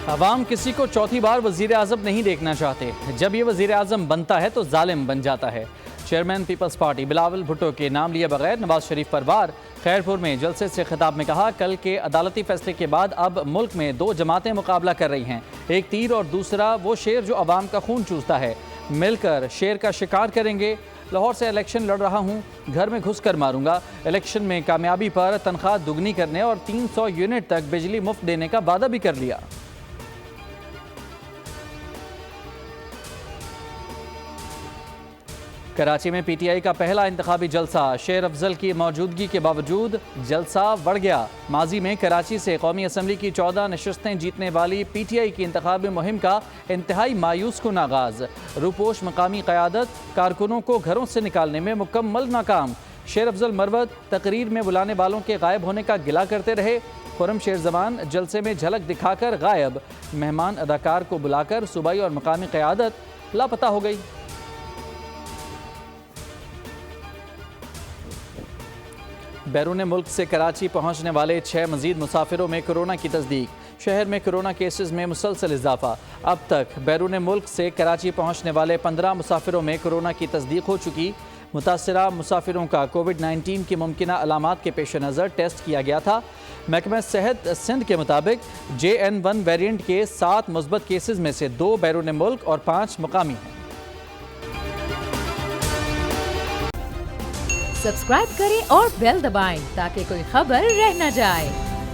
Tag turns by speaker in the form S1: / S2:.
S1: عوام کسی کو چوتھی بار وزیر اعظم نہیں دیکھنا چاہتے، جب یہ وزیر اعظم بنتا ہے تو ظالم بن جاتا ہے۔ چیئرمین پیپلز پارٹی بلاول بھٹو کے نام لیے بغیر نواز شریف پر وار۔ خیرپور میں جلسے سے خطاب میں کہا، کل کے عدالتی فیصلے کے بعد اب ملک میں دو جماعتیں مقابلہ کر رہی ہیں، ایک تیر اور دوسرا وہ شیر جو عوام کا خون چوستا ہے۔ مل کر شیر کا شکار کریں گے۔ لاہور سے الیکشن لڑ رہا ہوں، گھر میں گھس کر ماروں گا۔ الیکشن میں کامیابی پر تنخواہ دگنی کرنے اور 300 یونٹ تک بجلی مفت دینے کا وعدہ بھی کر لیا۔ کراچی میں پی ٹی آئی کا پہلا انتخابی جلسہ، شیر افضل کی موجودگی کے باوجود جلسہ بڑھ گیا۔ ماضی میں کراچی سے قومی اسمبلی کی 14 نشستیں جیتنے والی پی ٹی آئی کی انتخابی مہم کا انتہائی مایوس کن آغاز۔ روپوش مقامی قیادت کارکنوں کو گھروں سے نکالنے میں مکمل ناکام۔ شیر افضل مروت تقریر میں بلانے والوں کے غائب ہونے کا گلہ کرتے رہے۔ خرم شیر زمان جلسے میں جھلک دکھا کر غائب۔ مہمان اداکار کو بلا کر صوبائی اور مقامی قیادت لاپتہ ہو گئی۔ بیرون ملک سے کراچی پہنچنے والے 6 مزید مسافروں میں کورونا کی تصدیق۔ شہر میں کورونا کیسز میں مسلسل اضافہ۔ اب تک بیرون ملک سے کراچی پہنچنے والے 15 مسافروں میں کورونا کی تصدیق ہو چکی۔ متاثرہ مسافروں کا کووڈ-19 کی ممکنہ علامات کے پیش نظر ٹیسٹ کیا گیا تھا۔ محکمہ صحت سندھ کے مطابق JN1 ویرینٹ کے 7 مثبت کیسز میں سے 2 بیرون ملک اور 5 مقامی ہیں۔
S2: سبسکرائب کریں اور بیل دبائیں تاکہ کوئی خبر رہ نہ جائے۔